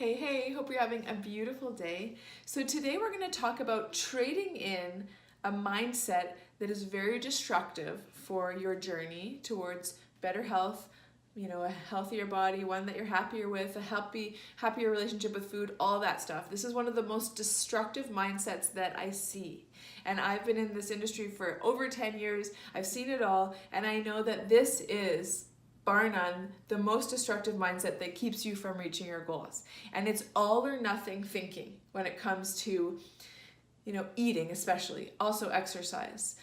Hey, hope you're having a beautiful day. So today we're going to talk about trading in a mindset that is very destructive for your journey towards better health, a healthier body, one that you're happier with, a happier relationship with food, all that stuff. This is one of the most destructive mindsets that I see. And I've been in this industry for over 10 years. I've seen it all, and I know that this is, bar none, the most destructive mindset that keeps you from reaching your goals. And it's all or nothing thinking when it comes to eating, especially, also exercise.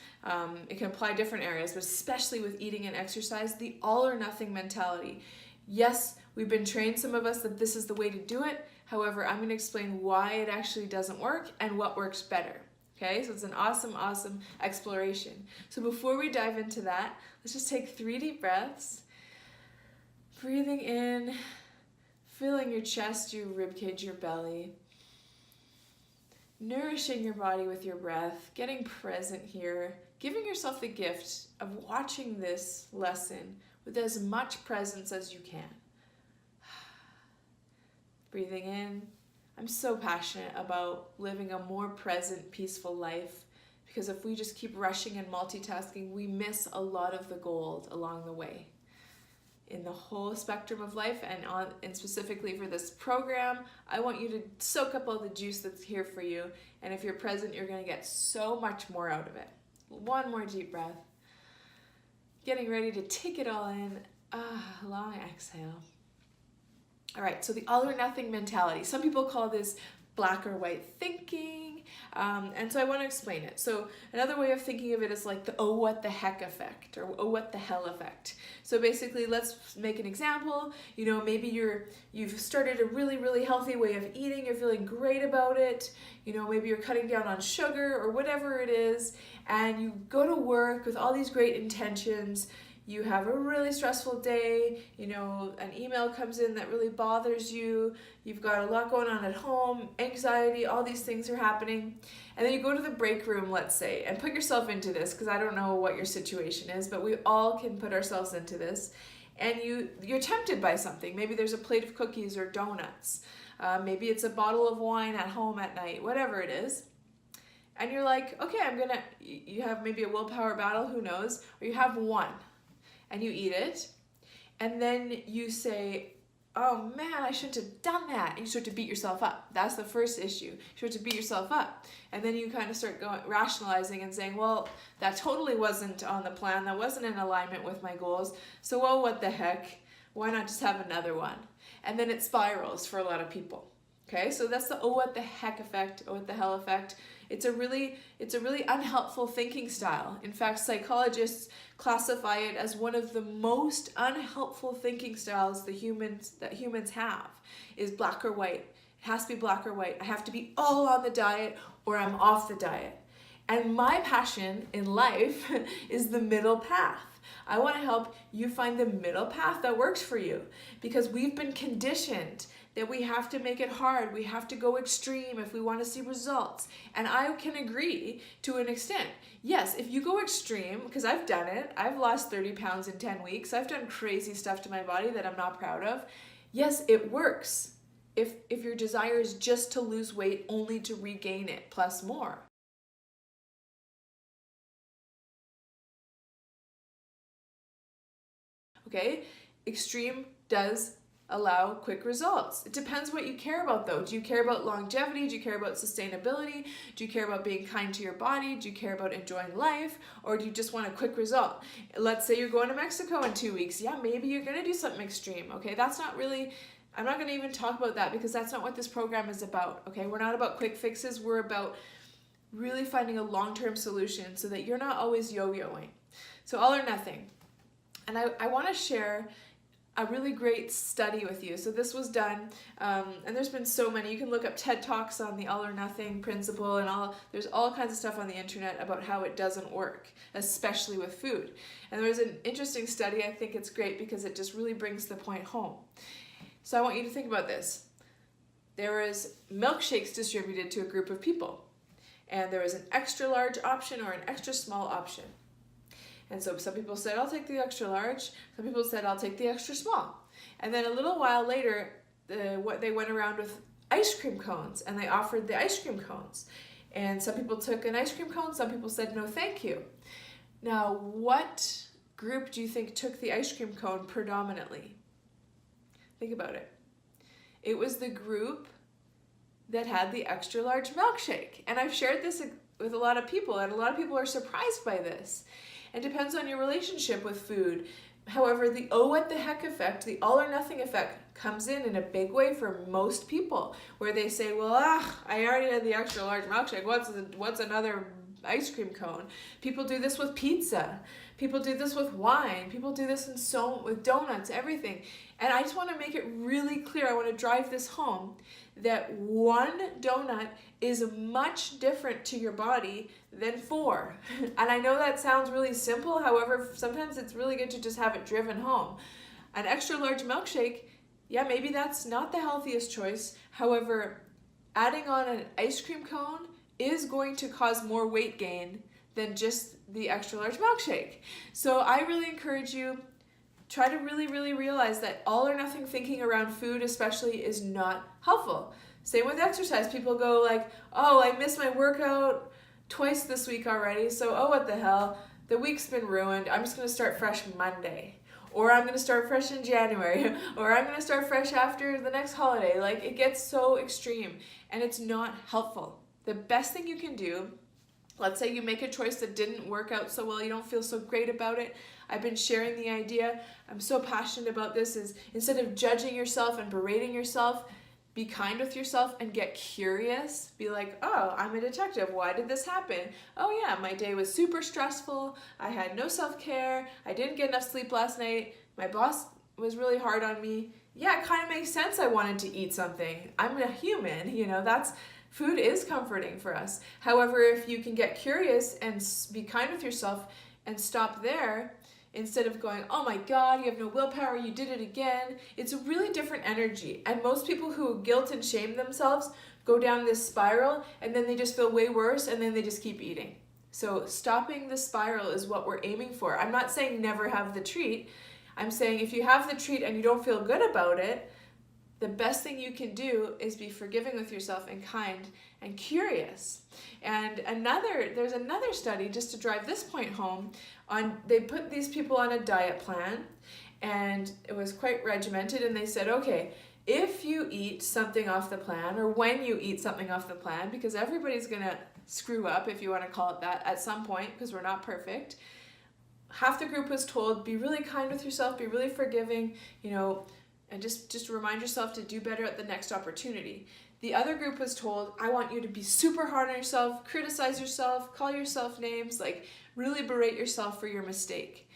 It can apply different areas, but especially with eating and exercise, the all or nothing mentality. Yes, we've been trained, some of us, that this is the way to do it. However, I'm going to explain why it actually doesn't work and what works better. Okay, so it's an awesome exploration. So before we dive into that, let's just take 3 deep breaths. Breathing in, filling your chest, your ribcage, your belly. Nourishing your body with your breath, getting present here, giving yourself the gift of watching this lesson with as much presence as you can. Breathing in. I'm so passionate about living a more present, peaceful life, because if we just keep rushing and multitasking, we miss a lot of the gold along the way. In the whole spectrum of life, and specifically for this program, I want you to soak up all the juice that's here for you. And if you're present, you're going to get so much more out of it. One more deep breath. Getting ready to take it all in. Long exhale. All right, so the all or nothing mentality. Some people call this black or white thinking, and so I want to explain it. So another way of thinking of it is like the oh what the heck effect, or oh what the hell effect. So basically, let's make an example. Maybe you've started a really healthy way of eating, you're feeling great about it, maybe you're cutting down on sugar or whatever it is, and you go to work with all these great intentions. You have a really stressful day, an email comes in that really bothers you, you've got a lot going on at home, anxiety, all these things are happening. And then you go to the break room, let's say, and put yourself into this, because I don't know what your situation is, but we all can put ourselves into this. And you're tempted by something. Maybe there's a plate of cookies or donuts. Maybe it's a bottle of wine at home at night, whatever it is. And you're like, okay, you have maybe a willpower battle, who knows, or you have one. And you eat it, and then you say, oh man, I shouldn't have done that. And you start to beat yourself up. That's the first issue. You start to beat yourself up. And then you kind of start rationalizing and saying, well, that totally wasn't on the plan. That wasn't in alignment with my goals. So, well, what the heck? Why not just have another one? And then it spirals for a lot of people. Okay, so that's the oh what the heck effect, oh what the hell effect. It's a really unhelpful thinking style. In fact, psychologists classify it as one of the most unhelpful thinking styles that humans have, is black or white. It has to be black or white. I have to be all on the diet or I'm off the diet. And my passion in life is the middle path. I want to help you find the middle path that works for you, because we've been conditioned that we have to make it hard, we have to go extreme if we want to see results. And I can agree to an extent. Yes, if you go extreme, because I've done it, I've lost 30 pounds in 10 weeks, I've done crazy stuff to my body that I'm not proud of. Yes, it works if your desire is just to lose weight only to regain it plus more. Okay, extreme does allow quick results. It depends what you care about though. Do you care about longevity? Do you care about sustainability? Do you care about being kind to your body? Do you care about enjoying life? Or do you just want a quick result? Let's say you're going to Mexico in 2 weeks. Yeah, maybe you're gonna do something extreme, okay? That's not really, I'm not gonna even talk about that, because that's not what this program is about, okay? We're not about quick fixes, we're about really finding a long-term solution so that you're not always yo-yoing. So all or nothing. And I wanna share a really great study with you. So this was done, and there's been so many. You can look up TED Talks on the all or nothing principle, and there's all kinds of stuff on the internet about how it doesn't work, especially with food. And there's an interesting study. I think it's great because it just really brings the point home. So I want you to think about this. There was milkshakes distributed to a group of people, and there was an extra large option or an extra small option. And so some people said, I'll take the extra large. Some people said, I'll take the extra small. And then a little while later, they went around with ice cream cones, and they offered the ice cream cones. And some people took an ice cream cone, some people said no thank you. Now, what group do you think took the ice cream cone predominantly? Think about it. It was the group that had the extra large milkshake. And I've shared this with a lot of people, and a lot of people are surprised by this. It depends on your relationship with food. However, the oh what the heck effect, the all or nothing effect, comes in a big way for most people, where they say, well, I already had the extra large milkshake. What's another ice cream cone? People do this with pizza. People do this with wine. People do this with donuts, everything. And I just want to make it really clear. I want to drive this home that one donut is much different to your body than 4. And I know that sounds really simple. However, sometimes it's really good to just have it driven home. An extra large milkshake, yeah, maybe that's not the healthiest choice. However, adding on an ice cream cone is going to cause more weight gain than just the extra large milkshake. So I really encourage you, try to really, really realize that all or nothing thinking around food especially is not helpful. Same with exercise. People go like, oh, I missed my workout twice this week already, so oh, what the hell, the week's been ruined. I'm just going to start fresh Monday. Or I'm going to start fresh in January. Or I'm going to start fresh after the next holiday. Like, it gets so extreme, and it's not helpful. The best thing you can do, let's say you make a choice that didn't work out so well, you don't feel so great about it. I've been sharing the idea, I'm so passionate about this, is instead of judging yourself and berating yourself, be kind with yourself and get curious. Be like, oh, I'm a detective. Why did this happen? Oh yeah, my day was super stressful. I had no self-care. I didn't get enough sleep last night. My boss was really hard on me. Yeah, it kind of makes sense I wanted to eat something. I'm a human, food is comforting for us. However, if you can get curious and be kind with yourself and stop there, instead of going, oh my God, you have no willpower, you did it again, it's a really different energy. And most people who guilt and shame themselves go down this spiral, and then they just feel way worse, and then they just keep eating. So stopping the spiral is what we're aiming for. I'm not saying never have the treat. I'm saying if you have the treat and you don't feel good about it, the best thing you can do is be forgiving with yourself and kind and curious. And there's another study, just to drive this point home, they put these people on a diet plan, and it was quite regimented, and they said, okay, if you eat something off the plan, or when you eat something off the plan, because everybody's gonna screw up, if you want to call it that, at some point, because we're not perfect. Half the group was told, be really kind with yourself, be really forgiving, and just remind yourself to do better at the next opportunity. The other group was told, I want you to be super hard on yourself, criticize yourself, call yourself names, like really berate yourself for your mistake.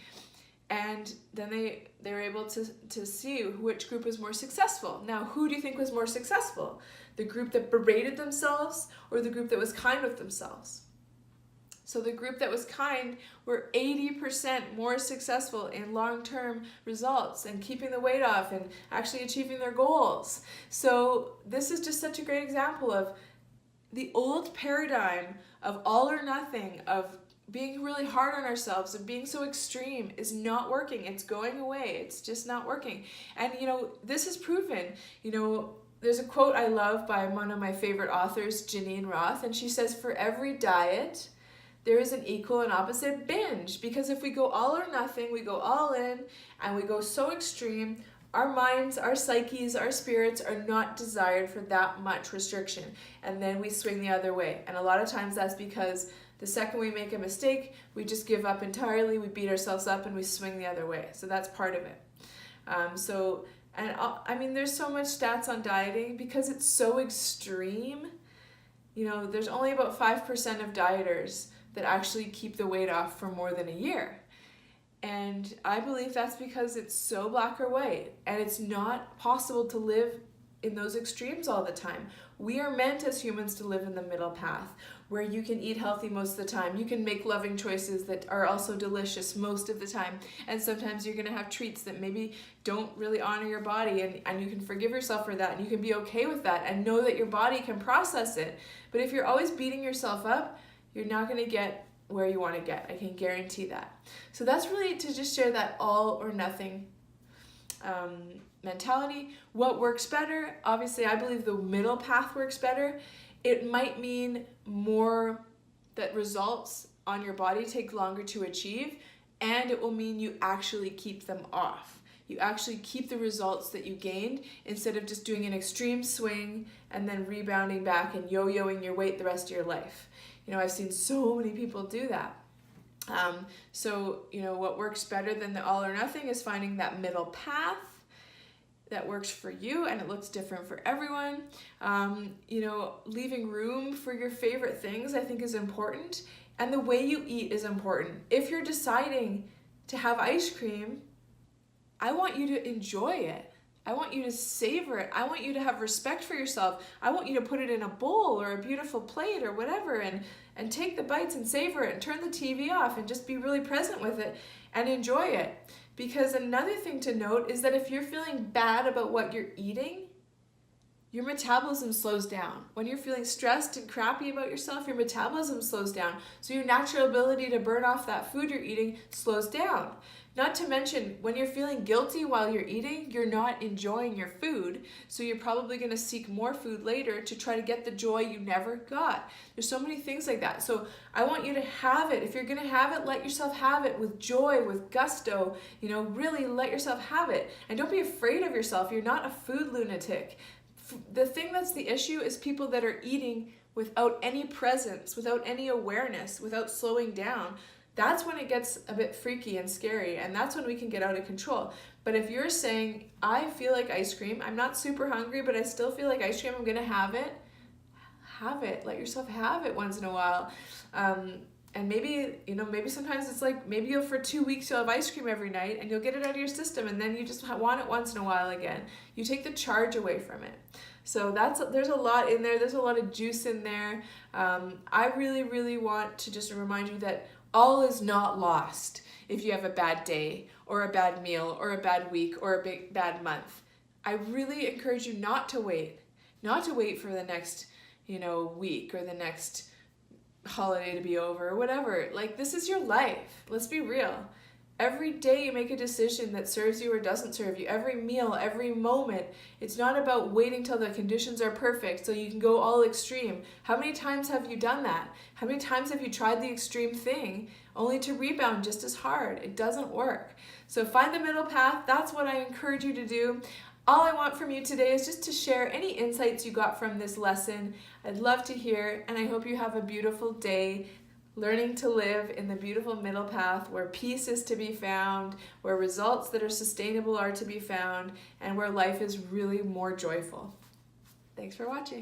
And then they were able to see which group was more successful. Now, who do you think was more successful? The group that berated themselves, or the group that was kind with themselves? So the group that was kind were 80% more successful in long-term results and keeping the weight off and actually achieving their goals. So this is just such a great example of the old paradigm of all or nothing, of being really hard on ourselves and being so extreme is not working. It's going away. It's just not working. And this is proven. There's a quote I love by one of my favorite authors, Janine Roth, and she says, for every diet, there is an equal and opposite binge. Because if we go all or nothing, we go all in, and we go so extreme, our minds, our psyches, our spirits are not desired for that much restriction. And then we swing the other way. And a lot of times that's because the second we make a mistake, we just give up entirely, we beat ourselves up, and we swing the other way. So that's part of it. There's so much stats on dieting because it's so extreme. There's only about 5% of dieters that actually keep the weight off for more than a year. And I believe that's because it's so black or white, and it's not possible to live in those extremes all the time. We are meant as humans to live in the middle path, where you can eat healthy most of the time. You can make loving choices that are also delicious most of the time. And sometimes you're gonna have treats that maybe don't really honor your body, and you can forgive yourself for that, and you can be okay with that and know that your body can process it. But if you're always beating yourself up, you're not gonna get where you wanna get. I can guarantee that. So that's really to just share that all or nothing mentality. What works better? Obviously, I believe the middle path works better. It might mean more that results on your body take longer to achieve, and it will mean you actually keep them off. You actually keep the results that you gained instead of just doing an extreme swing and then rebounding back and yo-yoing your weight the rest of your life. I've seen so many people do that. So what works better than the all or nothing is finding that middle path that works for you, and it looks different for everyone. Leaving room for your favorite things, I think, is important, and the way you eat is important. If you're deciding to have ice cream, I want you to enjoy it. I want you to savor it. I want you to have respect for yourself. I want you to put it in a bowl or a beautiful plate or whatever, and take the bites and savor it and turn the TV off and just be really present with it and enjoy it. Because another thing to note is that if you're feeling bad about what you're eating, your metabolism slows down. When you're feeling stressed and crappy about yourself, your metabolism slows down. So your natural ability to burn off that food you're eating slows down. Not to mention, when you're feeling guilty while you're eating, you're not enjoying your food. So you're probably going to seek more food later to try to get the joy you never got. There's so many things like that. So I want you to have it. If you're going to have it, let yourself have it with joy, with gusto. Really let yourself have it. And don't be afraid of yourself. You're not a food lunatic. The thing that's the issue is people that are eating without any presence, without any awareness, without slowing down. That's when it gets a bit freaky and scary, and that's when we can get out of control. But if you're saying, I feel like ice cream, I'm not super hungry, but I still feel like ice cream, I'm gonna have it. Let yourself have it once in a while. And maybe sometimes it's like, maybe for 2 weeks you'll have ice cream every night and you'll get it out of your system, and then you just want it once in a while again. You take the charge away from it. So there's a lot in there. There's a lot of juice in there. I really, really want to just remind you that all is not lost if you have a bad day or a bad meal or a bad week or a bad month. I really encourage you not to wait for the next, week or the next holiday to be over or whatever. Like, this is your life. Let's be real. Every day you make a decision that serves you or doesn't serve you. Every meal, every moment. It's not about waiting till the conditions are perfect so you can go all extreme. How many times have you done that? How many times have you tried the extreme thing only to rebound just as hard? It doesn't work. So find the middle path. That's what I encourage you to do. All I want from you today is just to share any insights you got from this lesson. I'd love to hear, and I hope you have a beautiful day, learning to live in the beautiful middle path where peace is to be found, where results that are sustainable are to be found, and where life is really more joyful. Thanks for watching.